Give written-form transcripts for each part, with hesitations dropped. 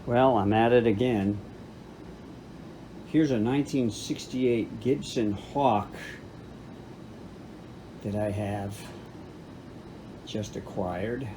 Well, I'm at it again. Here's a 1968 Gibson Hawk that I have just acquired.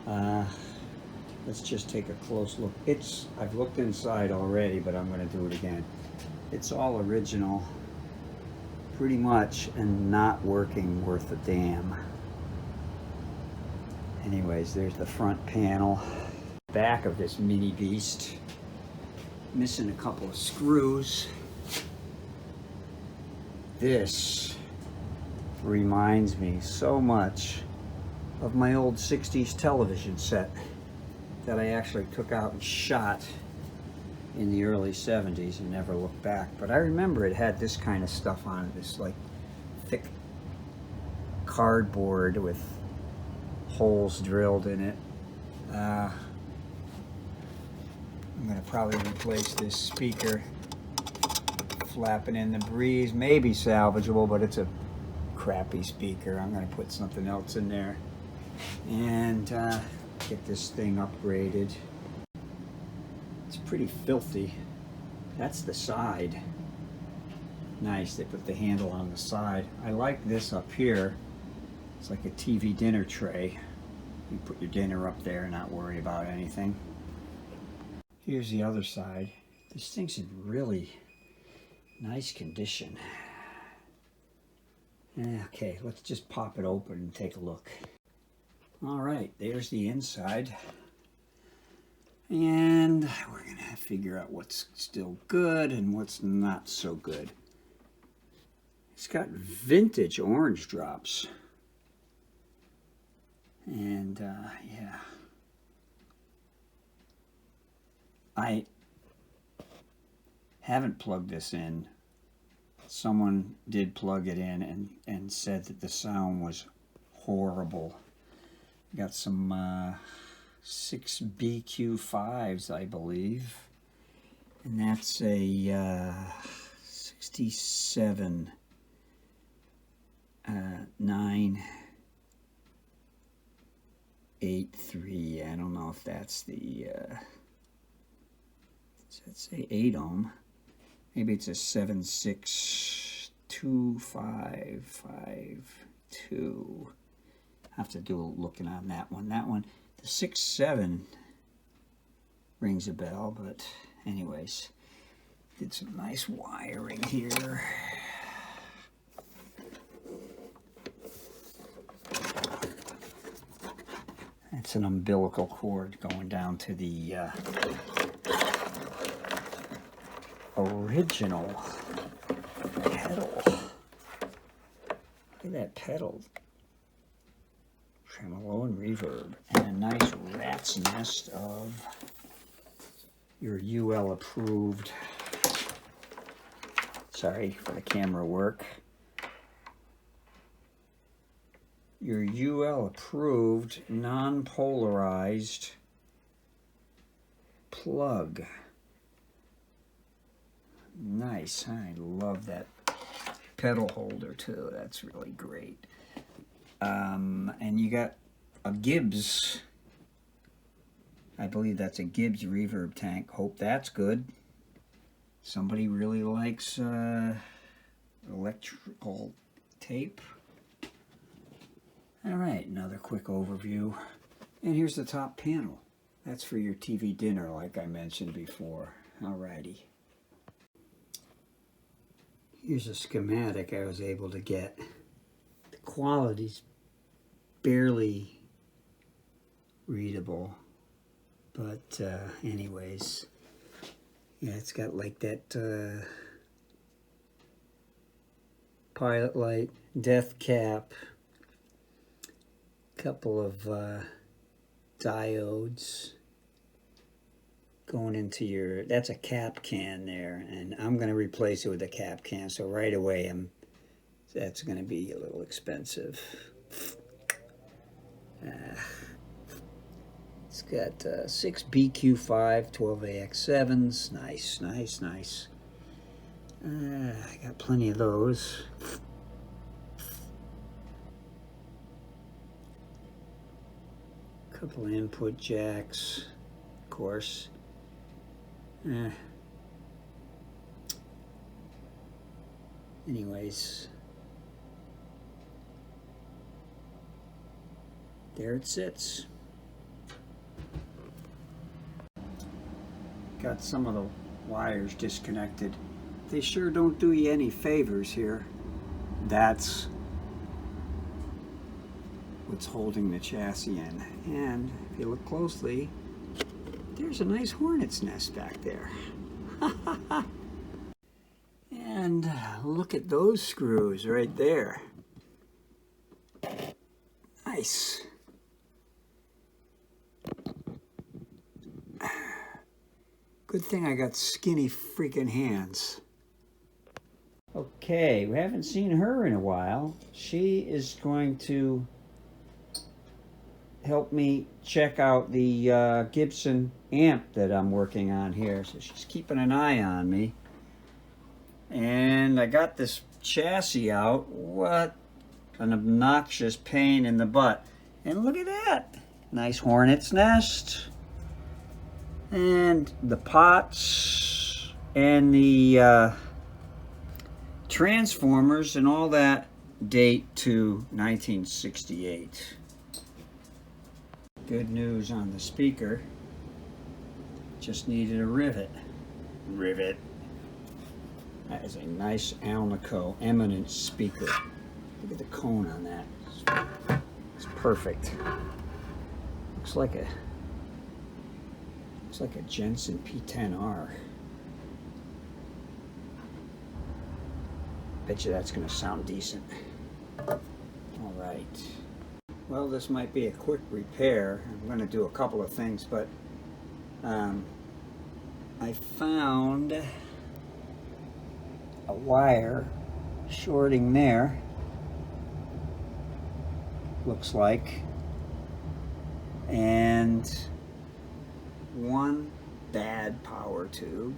Let's just take a close look. I've looked inside already, but I'm going to do it again. It's all original, pretty much, and not working worth a damn. Anyways, there's the front panel. Back of this mini beast. Missing a couple of screws. This reminds me so much of my old 60s television set that I actually took out and shot in the early 70s and never looked back. But I remember it had this kind of stuff on it, this like thick cardboard with holes drilled in it. I'm gonna probably replace this speaker, flapping in the breeze. Maybe salvageable, but it's a crappy speaker. I'm gonna put something else in there and get this thing upgraded. It's pretty filthy. That's the side. Nice, they put the handle on the side. I like this up here. It's like a TV dinner tray. You put your dinner up there and not worry about anything. Here's the other side. This thing's in really nice condition. Okay, let's just pop it open and take a look. All right, there's the inside. And we're gonna figure out what's still good and what's not so good. It's got vintage orange drops. And yeah. I haven't plugged this in. Someone did plug it in and said that the sound was horrible. Got some 6 BQ5s, I believe. And that's a 67 983. I don't know if that's the let's say 8 ohm. Maybe it's a 7625552. Have to do a looking on that one. That one, the 6.7 rings a bell, but anyways, did some nice wiring here. It's an umbilical cord going down to the original pedal. Look at that pedal. Tremolo and reverb. And a nice rat's nest of your UL approved, sorry for the camera work, your UL approved non-polarized plug. Nice. I love that pedal holder too. That's really great. And you got a Gibbs. I believe that's a Gibbs reverb tank. Hope that's good. Somebody really likes electrical tape. All right, another quick overview. And here's the top panel. That's for your TV dinner, like I mentioned before. All righty. Here's a schematic I was able to get. The quality's barely readable, but anyways, yeah, it's got like that pilot light, death cap, couple of diodes going into your, that's a cap can there, and I'm going to replace it with a cap can, so right away that's going to be a little expensive. It's got 6 BQ5 12AX7s. Nice, nice, nice. I got plenty of those. Couple of input jacks. course. Anyways, there it sits. Got some of the wires disconnected. They sure don't do you any favors here. That's what's holding the chassis in. And if you look closely, there's a nice hornet's nest back there. And look at those screws right there. Nice. Good thing I got skinny freaking hands. Okay, we haven't seen her in a while. She is going to help me check out the Gibson amp that I'm working on here. So she's keeping an eye on me. And I got this chassis out. What an obnoxious pain in the butt. And look at that. Nice hornet's nest. And the pots and the transformers and all that date to 1968. Good news on the speaker. Just needed a rivet. That is a nice Alnico Eminence speaker. Look at the cone on that. It's perfect. Looks like a Jensen P10R. Bet you that's going to sound decent. All right. Well, this might be a quick repair. I'm going to do a couple of things, but I found a wire shorting there, looks like, and one bad power tube.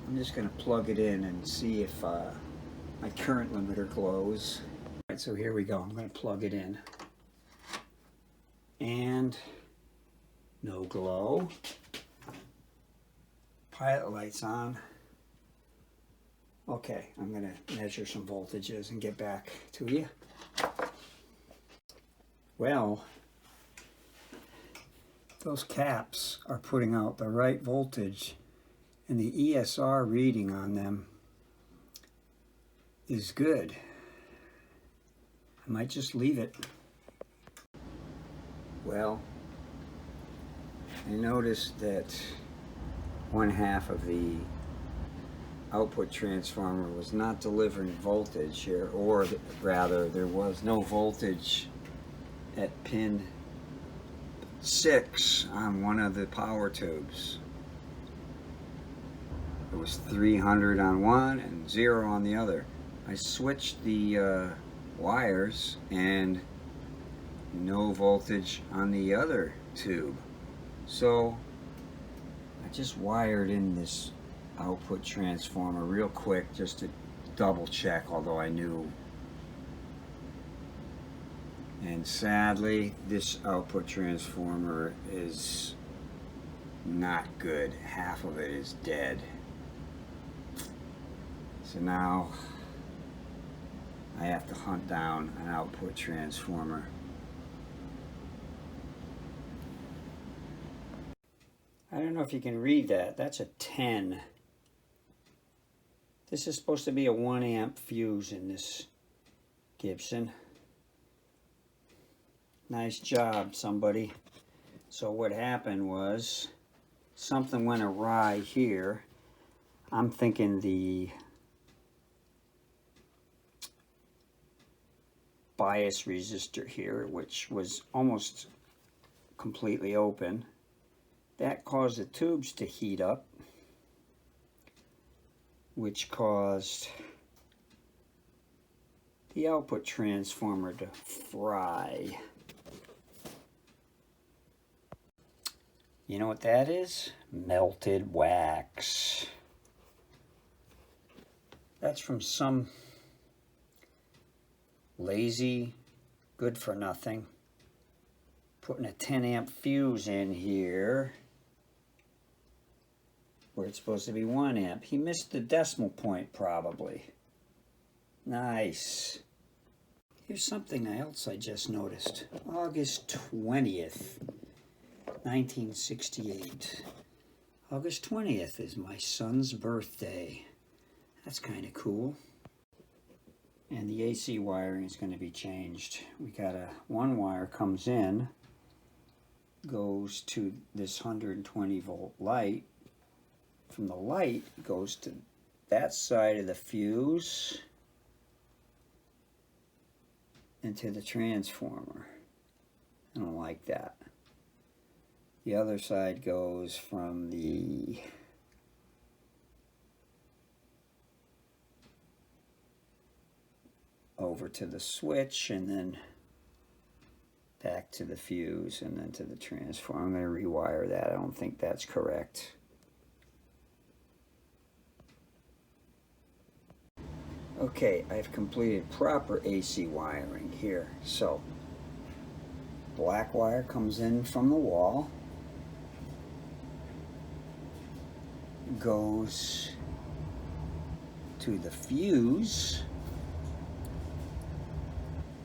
I'm just going to plug it in and see if my current limiter glows. All right, so here we go. I'm going to plug it in. And no glow. Pilot light's on. Okay, I'm going to measure some voltages and get back to you. Well, those caps are putting out the right voltage, and the ESR reading on them is good. I might just leave it. Well, I noticed that one half of the output transformer was not delivering voltage here, or rather there was no voltage at pin 6 on one of the power tubes. It was 300 on one and 0 on the other. I switched the wires and no voltage on the other tube. So I just wired in this output transformer real quick just to double check, although I knew. And sadly, this output transformer is not good. Half of it is dead. So now I have to hunt down an output transformer. I don't know if you can read that. That's a 10. This is supposed to be a 1 amp fuse in this Gibson. Nice job, somebody. So what happened was something went awry here. I'm thinking the bias resistor here, which was almost completely open, that caused the tubes to heat up, which caused the output transformer to fry. You know what that is? Melted wax. That's from some lazy, good-for-nothing Putting a 10 amp fuse in here where it's supposed to be 1 amp. He missed the decimal point probably. Nice. Here's something else I just noticed. August 20th, 1968. August 20th is my son's birthday. That's kind of cool. And the AC wiring is going to be changed. We got one wire comes in, goes to this 120 volt light. From the light, it goes to that side of the fuse into the transformer. I don't like that. The other side goes from the over to the switch and then back to the fuse and then to the transformer. I'm going to rewire that. I don't think that's correct. Okay, I've completed proper AC wiring here. So, black wire comes in from the wall, goes to the fuse.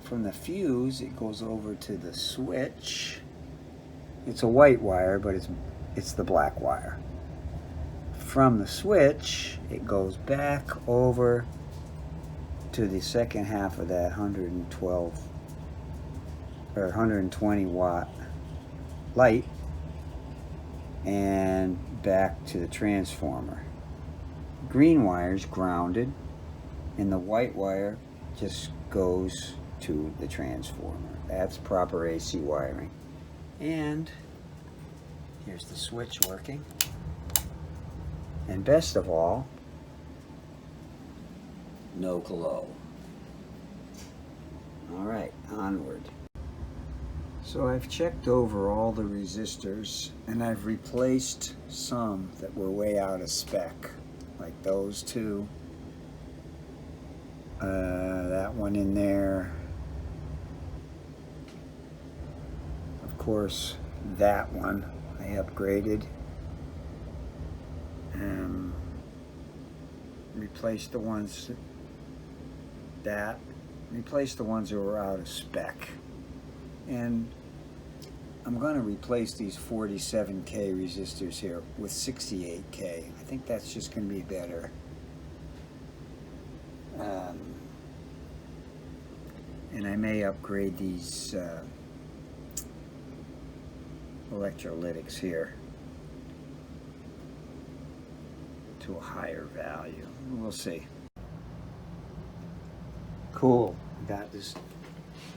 From the fuse, it goes over to the switch. It's a white wire, but it's the black wire. From the switch, it goes back over to the second half of that 112 or 120 watt light and back to the transformer. Green wire is grounded and the white wire just goes to the transformer. That's proper AC wiring. And here's the switch working. And best of all, no glow. Alright, onward. So I've checked over all the resistors and I've replaced some that were way out of spec, like those two, that one in there, of course that one I upgraded, replaced the ones replace the ones that were out of spec. And I'm going to replace these 47K resistors here with 68K. I think that's just going to be better. And I may upgrade these electrolytics here to a higher value. We'll see. Cool. Got this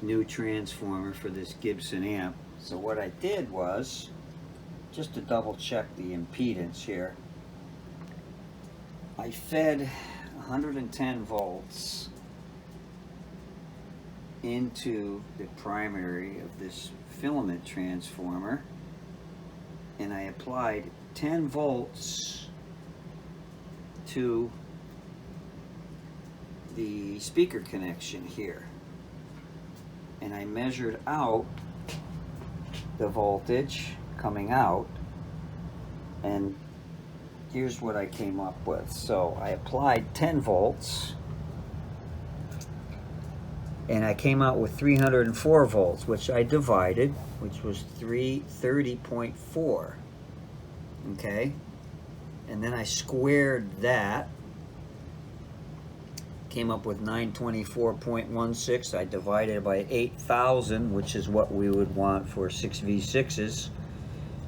new transformer for this Gibson amp. So what I did was, just to double check the impedance here, I fed 110 volts into the primary of this filament transformer, and I applied 10 volts to the speaker connection here, and I measured out the voltage coming out, and here's what I came up with. So I applied 10 volts and I came out with 304 volts, which I divided, which was 330.4. Okay, and then I squared that, came up with 924.16. I divided it by 8,000, which is what we would want for 6V6s,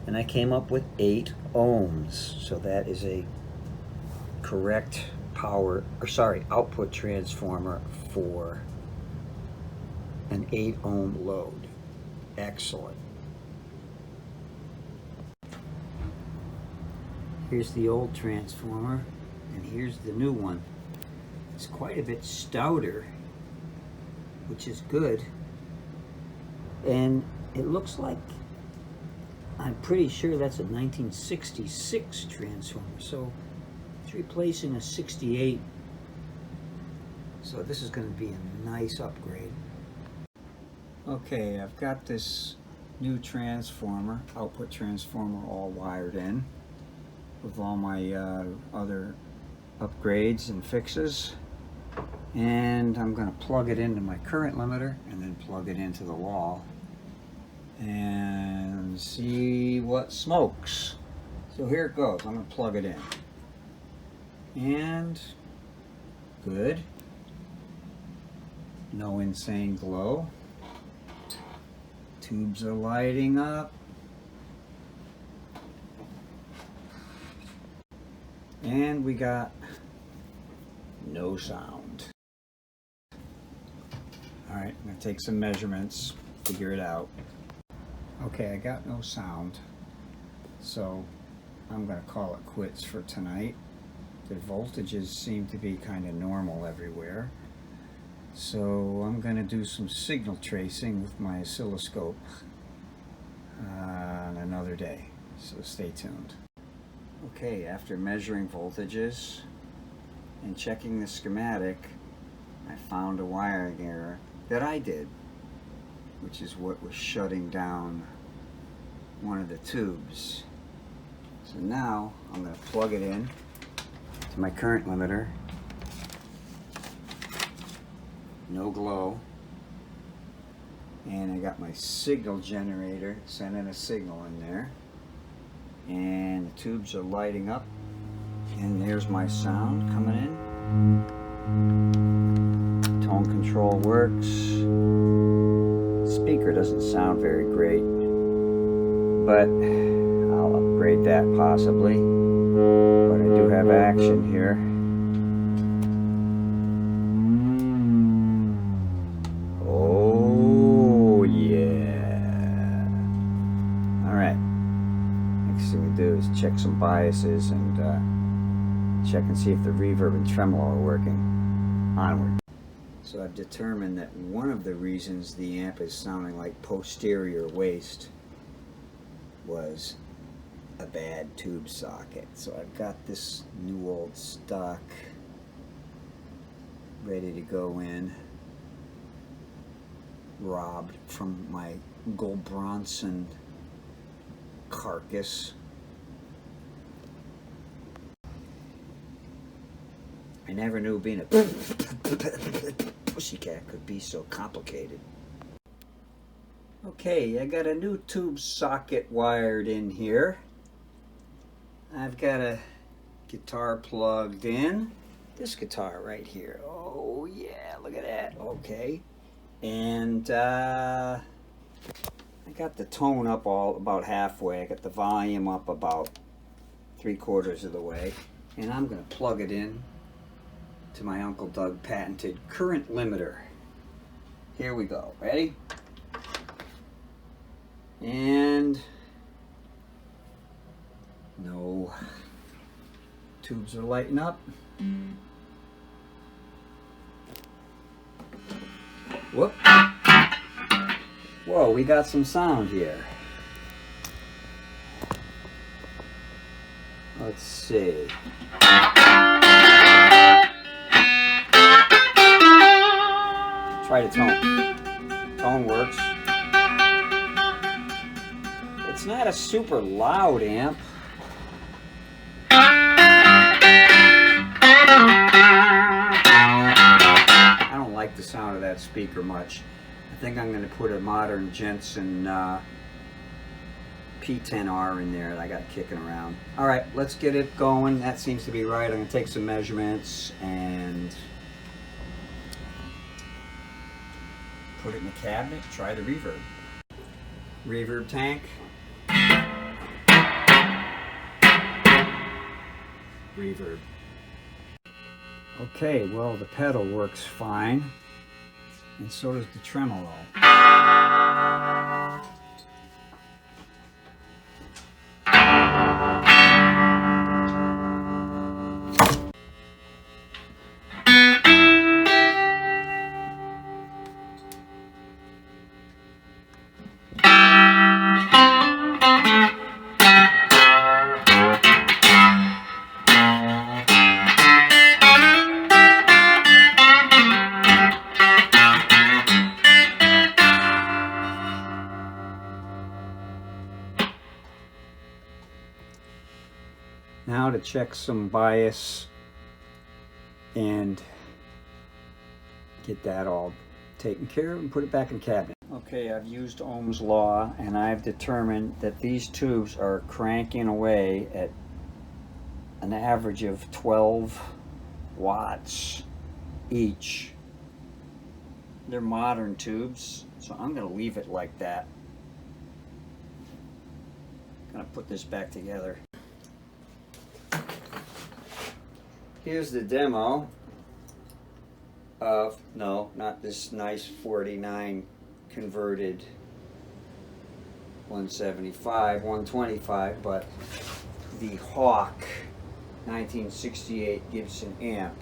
and I came up with 8 ohms. So that is a correct output transformer for an 8 ohm load. Excellent. Here's the old transformer, and here's the new one. It's quite a bit stouter, which is good, and it looks like, I'm pretty sure that's a 1966 transformer, so it's replacing a 68, so this is going to be a nice upgrade. Okay, I've got this new transformer, output transformer all wired in with all my other upgrades and fixes. And I'm going to plug it into my current limiter and then plug it into the wall and see what smokes. So here it goes. I'm going to plug it in. And good. No insane glow. Tubes are lighting up. And we got no sound. Alright, I'm going to take some measurements, figure it out. Okay, I got no sound, so I'm going to call it quits for tonight. The voltages seem to be kind of normal everywhere. So I'm going to do some signal tracing with my oscilloscope on another day, so stay tuned. Okay, after measuring voltages and checking the schematic, I found a wiring error that I did, which is what was shutting down one of the tubes. So now I'm going to plug it in to my current limiter. No glow. And I got my signal generator sending a signal in there. And the tubes are lighting up. And there's my sound coming in. Tone control works. Speaker doesn't sound very great, but I'll upgrade that possibly. But I do have action here. Oh yeah. Alright. Next thing we do is check some biases and check and see if the reverb and tremolo are working. Onward. So I've determined that one of the reasons the amp is sounding like posterior waste was a bad tube socket. So I've got this new old stock ready to go in, robbed from my Gold Bronson carcass. I never knew being a pussycat could be so complicated. Okay, I got a new tube socket wired in here. I've got a guitar plugged in. This guitar right here. Oh yeah, look at that. Okay. And I got the tone up about halfway. I got the volume up about 3/4 of the way. And I'm going to plug it in to my Uncle Doug patented current limiter. Here we go. Ready? And no. Tubes are lighting up. Whoop. Whoa, we got some sound here. Let's see. Try the tone. Tone works. It's not a super loud amp. I don't like the sound of that speaker much. I think I'm going to put a modern Jensen P10R in there that I got kicking around. Alright, let's get it going. That seems to be right. I'm going to take some measurements and put it in the cabinet, try the reverb. Reverb tank. Reverb. Okay, well the pedal works fine, and so does the tremolo. Now to check some bias and get that all taken care of and put it back in the cabinet. Okay, I've used Ohm's law and I've determined that these tubes are cranking away at an average of 12 watts each. They're modern tubes, so I'm going to leave it like that. I'm going to put this back together. Here's the demo of, no, not this nice 49 converted 175, 125, but the Hawk 1968 Gibson amp.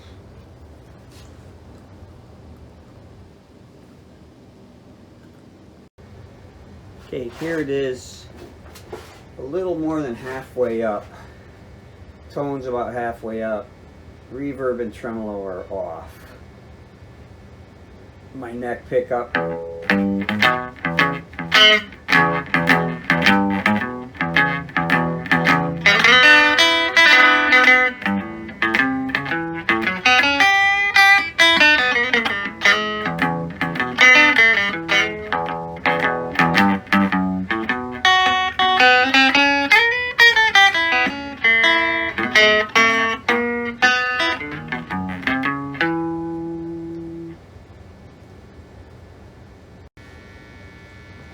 Okay, here it is, a little more than halfway up. Tone's about halfway up. Reverb and tremolo are off. My neck pickup.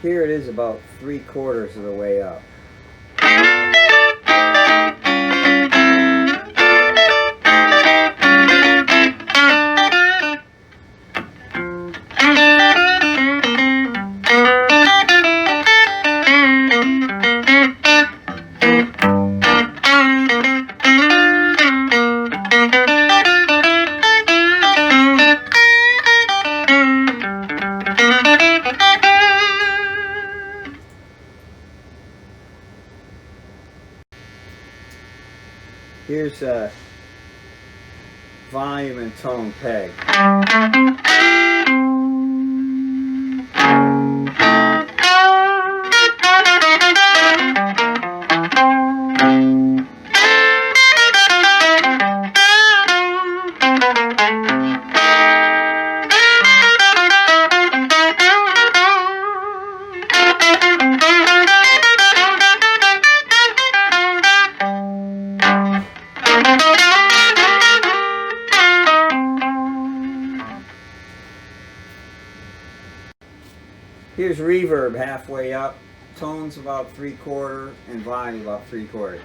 Here it is about 3/4 of the way up. Here's a volume and tone peg. Here's reverb halfway up, tones about 3/4, and volume about 3/4.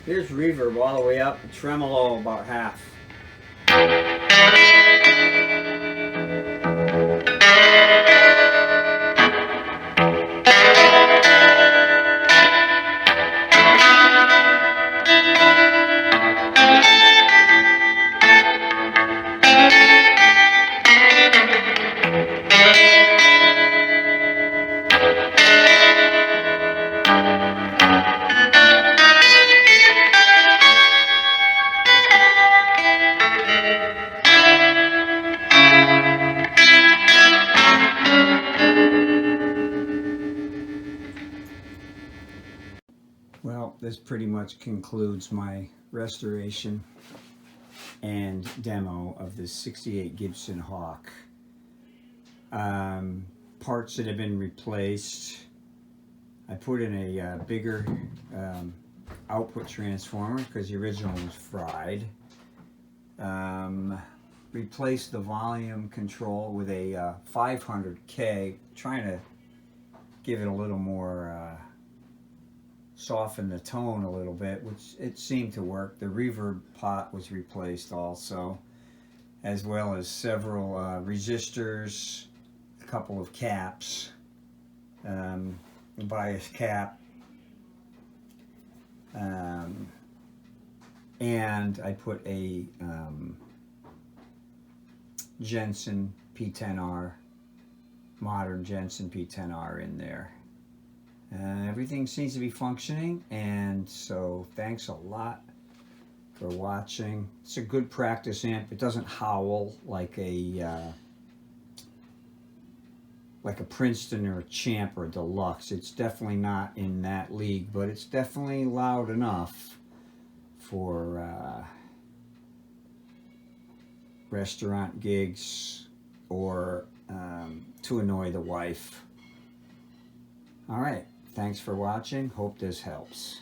Here's reverb all the way up, tremolo about half. Well, this pretty much concludes my restoration and demo of this 68 Gibson Hawk. Parts that have been replaced. I put in a bigger output transformer because the original was fried. Replaced the volume control with a 500K, trying to give it a little more soften the tone a little bit, which it seemed to work. The reverb pot was replaced also, as well as several resistors, a couple of caps, bias cap, And I put a Jensen P10R, modern Jensen P10R in there. Everything seems to be functioning, and so thanks a lot for watching. It's a good practice amp. It doesn't howl like a Princeton or a Champ or a Deluxe. It's definitely not in that league, but it's definitely loud enough for restaurant gigs or to annoy the wife. All right, thanks for watching. Hope this helps.